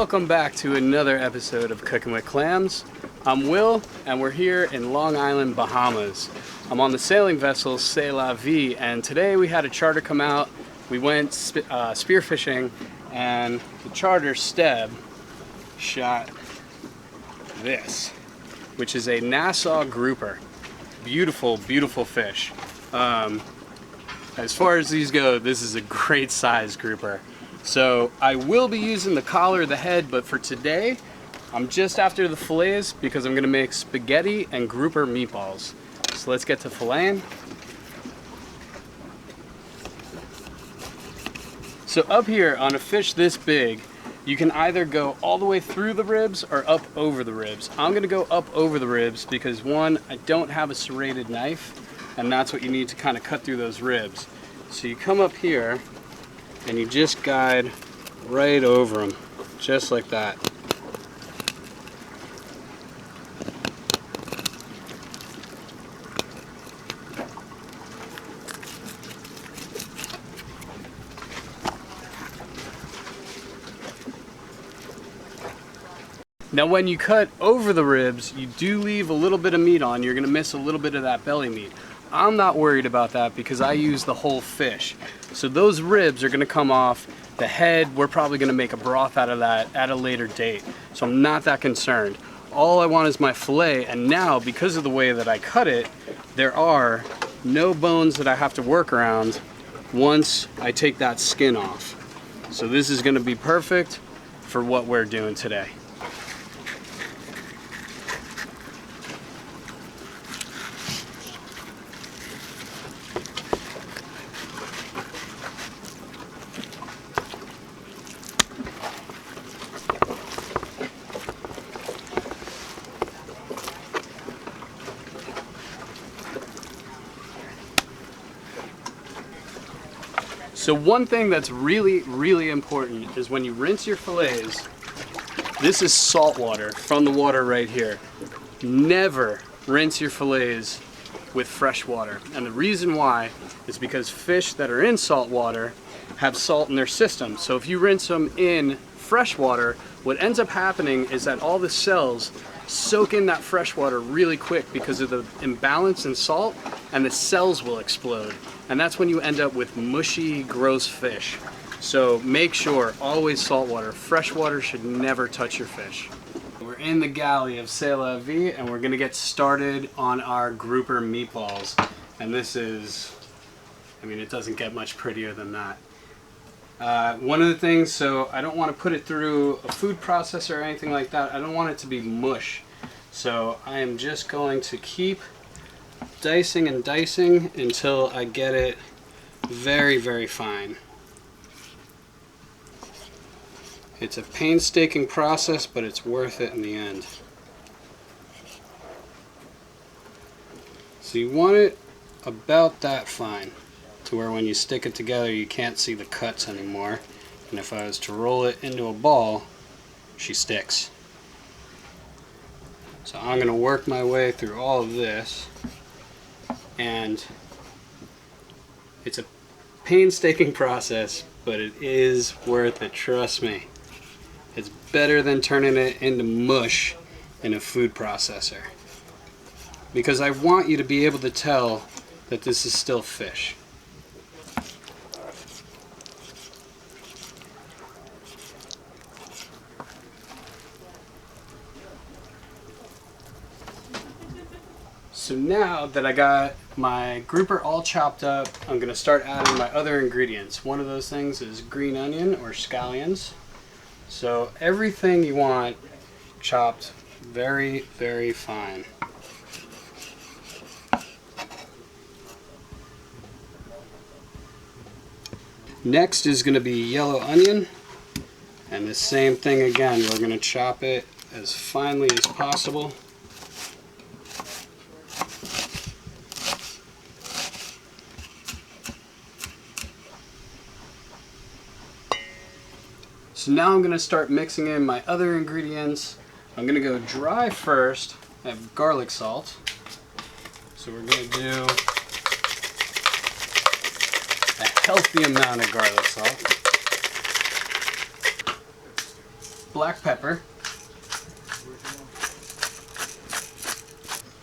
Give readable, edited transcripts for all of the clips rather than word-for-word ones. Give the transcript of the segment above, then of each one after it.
Welcome back to another episode of Cooking with Clams. I'm Will, and we're here in Long Island, Bahamas. I'm on the sailing vessel Sail La Vie, and today we had a charter come out. We went spearfishing, and the charter Steb shot this, which is a Nassau grouper. Beautiful, beautiful fish. As far as these go, this is a great size grouper. So I will be using the collar, the head, but for today, I'm just after the fillets because I'm gonna make spaghetti and grouper meatballs. So let's get to filleting. So up here on a fish this big, you can either go all the way through the ribs or up over the ribs. I'm gonna go up over the ribs because one, I don't have a serrated knife, and that's what you need to kind of cut through those ribs. So you come up here and you just guide right over them, just like that. Now when you cut over the ribs, you do leave a little bit of meat on. You're gonna miss a little bit of that belly meat. I'm not worried about that because I use the whole fish. So those ribs are gonna come off. The head, we're probably gonna make a broth out of that at a later date. So I'm not that concerned. All I want is my fillet, and now because of the way that I cut it, there are no bones that I have to work around once I take that skin off. So this is gonna be perfect for what we're doing today. So one thing that's really important is when you rinse your fillets, this is salt water from the water right here. Never rinse your fillets with fresh water. And the reason why is because fish that are in salt water have salt in their system. So if you rinse them in fresh water, what ends up happening is that all the cells soak in that fresh water really quick because of the imbalance in salt, and the cells will explode. And that's when you end up with mushy, gross fish. So make sure, always salt water. Fresh water should never touch your fish. We're in the galley of Sail La Vie, and we're gonna get started on our grouper meatballs. And this is, I mean, it doesn't get much prettier than that. One of the things, so I don't want to put it through a food processor or anything like that. I don't want it to be mush. So I am just going to keep dicing and dicing until I get it very fine. It's a painstaking process, but it's worth it in the end. So you want it about that fine, to where when you stick it together you can't see the cuts anymore. And if I was to roll it into a ball, she sticks. So I'm going to work my way through all of this, and it's a painstaking process, but it is worth it, trust me. It's better than turning it into mush in a food processor, because I want you to be able to tell that this is still fish. So now that I got my grouper all chopped up, I'm going to start adding my other ingredients. One of those things is green onion or scallions. So everything you want chopped very fine. Next is going to be yellow onion, and the same thing again, we're going to chop it as finely as possible. So now I'm going to start mixing in my other ingredients. I'm going to go dry first. I have garlic salt. So we're going to do a healthy amount of garlic salt. black pepper,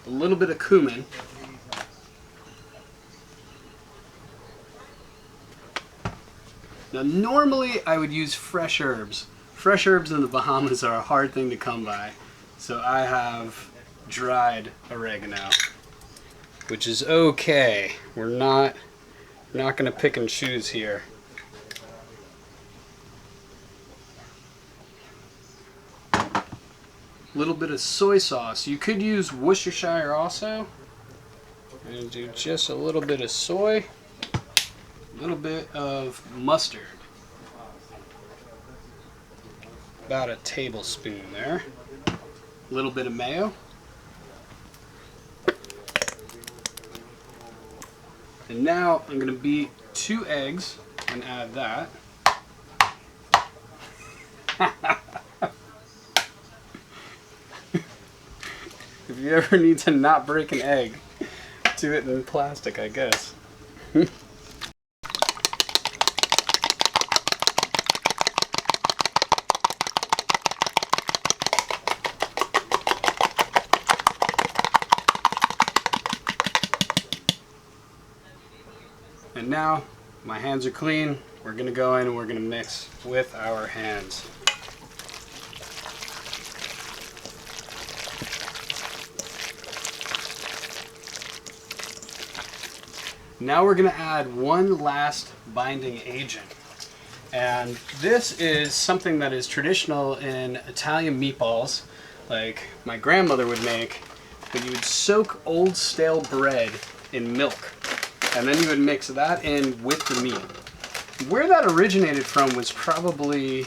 a little bit of cumin, now normally I would use fresh herbs. Fresh herbs in the Bahamas are a hard thing to come by, so I have dried oregano, which is okay. We're not going to pick and choose here. A little bit of soy sauce. You could use Worcestershire also. I'm going to do just a little bit of soy, a little bit of mustard. About a tablespoon there. A little bit of mayo. And now I'm going to beat 2 eggs and add that. If you ever need to not break an egg, do it in plastic, I guess. And now my hands are clean. We're going to go in and we're going to mix with our hands. Now we're going to add one last binding agent. And this is something that is traditional in Italian meatballs, like my grandmother would make, but you would soak old stale bread in milk. And then you would mix that in with the meat. Where that originated from was probably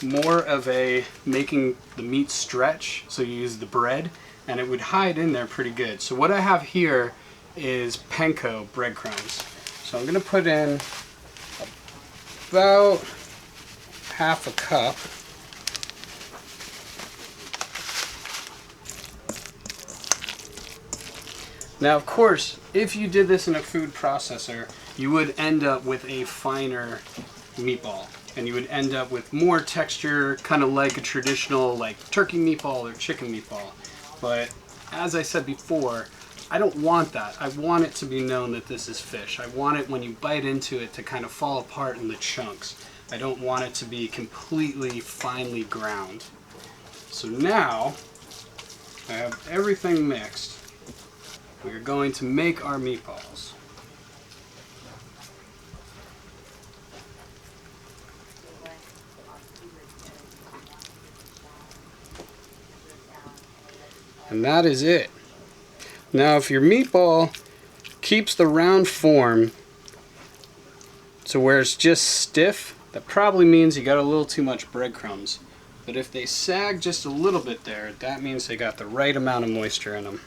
more of a making the meat stretch, so you use the bread, and it would hide in there pretty good. So what I have here is panko breadcrumbs. So I'm going to put in about half a cup. Now, of course, if you did this in a food processor, you would end up with a finer meatball. And you would end up with more texture, kind of like a traditional like turkey meatball or chicken meatball. But as I said before, I don't want that. I want it to be known that this is fish. I want it when you bite into it to kind of fall apart in the chunks. I don't want it to be completely finely ground. So now I have everything mixed. We are going to make our meatballs. And that is it. Now if your meatball keeps the round form to where it's just stiff, that probably means you got a little too much breadcrumbs. But if they sag just a little bit there, that means they got the right amount of moisture in them.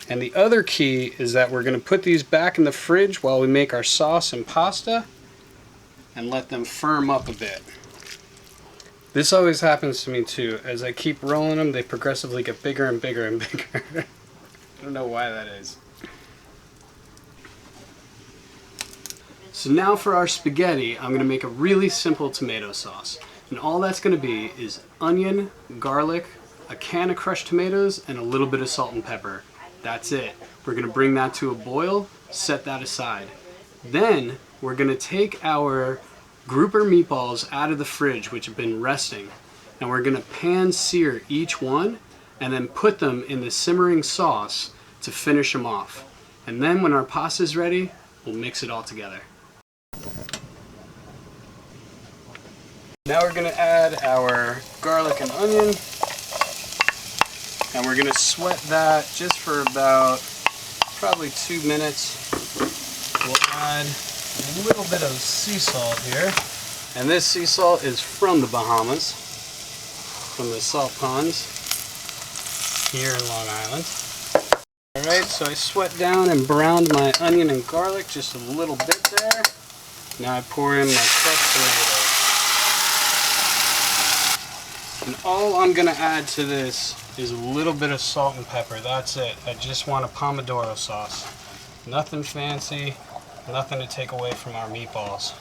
And the other key is that we're going to put these back in the fridge while we make our sauce and pasta and let them firm up a bit. This always happens to me too. As I keep rolling them, they progressively get bigger and bigger and bigger. I don't know why that is. So now for our spaghetti, I'm going to make a really simple tomato sauce. And all that's going to be is onion, garlic, a can of crushed tomatoes, and a little bit of salt and pepper. That's it. We're going to bring that to a boil, set that aside. Then we're going to take our grouper meatballs out of the fridge, which have been resting, and we're going to pan sear each one and then put them in the simmering sauce to finish them off. And then when our pasta is ready, we'll mix it all together. Now we're going to add our garlic and onion. And we're going to sweat that just for about probably 2 minutes. We'll add a little bit of sea salt here. And this sea salt is from the Bahamas, from the salt ponds here in Long Island. Alright, so I sweat down and browned my onion and garlic just a little bit there. Now I pour in my crushed tomatoes. And all I'm going to add to this is a little bit of salt and pepper. That's it. I just want a pomodoro sauce. Nothing fancy, nothing to take away from our meatballs.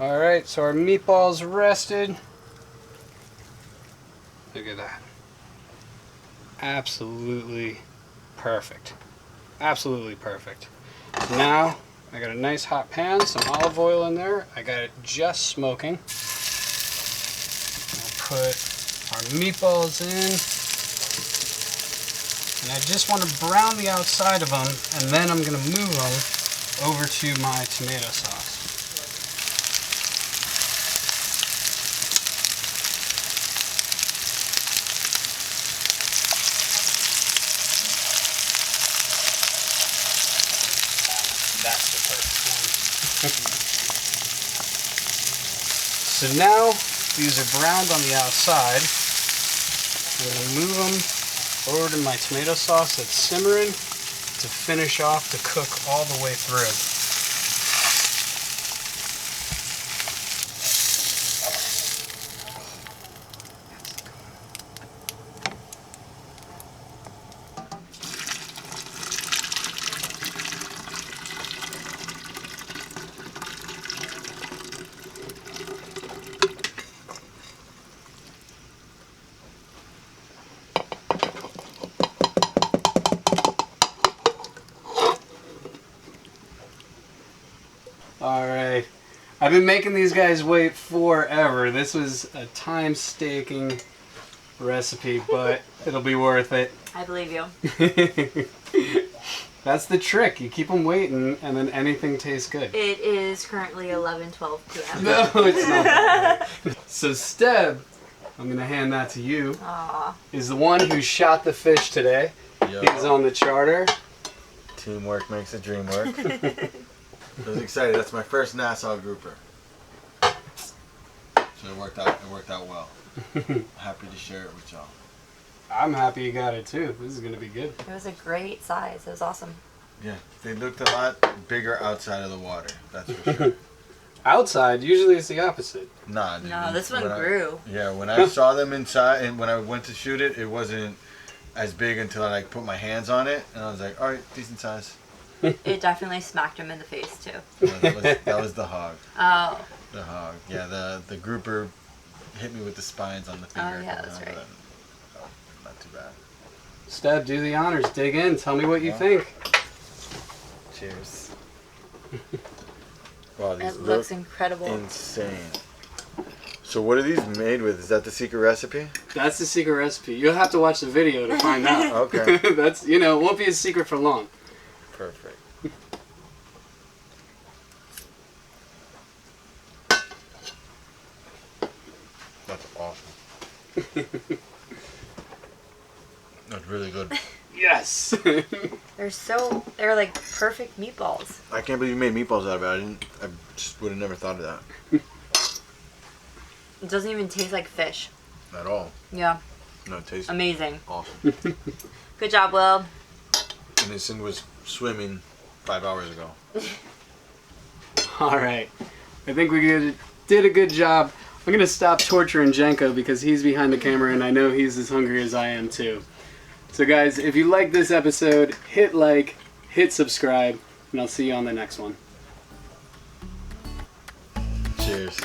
All right, so our meatballs rested. Look at that. Absolutely perfect. Absolutely perfect. So now I got a nice hot pan, some olive oil in there. I got it just smoking. I'll put our meatballs in. And I just want to brown the outside of them, and then I'm going to move them over to my tomato sauce. That's the perfect one. So now these are browned on the outside. I'm going to move them over to my tomato sauce that's simmering to finish off to cook all the way through. Alright, I've been making these guys wait forever. This was a time-staking recipe, but it'll be worth it. I believe you. That's the trick. You keep them waiting, and then anything tastes good. It is currently 11:12 p.m. No, it's not. So Steb, I'm going to hand that to you, Aww. is the one who shot the fish today. Yo. He's on the charter. Teamwork makes the dream work. I was excited. That's my first Nassau grouper. So it worked out well. Happy to share it with y'all. I'm happy you got it too. This is going to be good. It was a great size. It was awesome. Yeah, they looked a lot bigger outside of the water. That's for sure. Outside, usually it's the opposite. Nah, dude. No, this one grew. When I saw them inside and when I went to shoot it, it wasn't as big until I like put my hands on it and I was like, all right, decent size. It definitely smacked him in the face too. That was the hog. Oh. The hog. Yeah, the grouper hit me with the spines on the finger. Oh yeah, that's right. Oh, not too bad. Steb, do the honors. Dig in. Tell me what you think. Cheers. Wow, these It looks incredible. insane. So what are these made with? Is that the secret recipe? That's the secret recipe. You'll have to watch the video to find out. Okay. That's, it won't be a secret for long. Perfect. That's awesome. That's really good. Yes. They're like perfect meatballs. I can't believe you made meatballs out of it. I just would have never thought of that. It doesn't even taste like fish. At all. Yeah. No, it tastes Amazing. awesome. Good job, Will. And this thing was swimming 5 hours ago. All right. I think we did a good job. I'm going to stop torturing Janko because he's behind the camera and I know he's as hungry as I am too. So guys, if you like this episode, hit like, hit subscribe, and I'll see you on the next one. Cheers.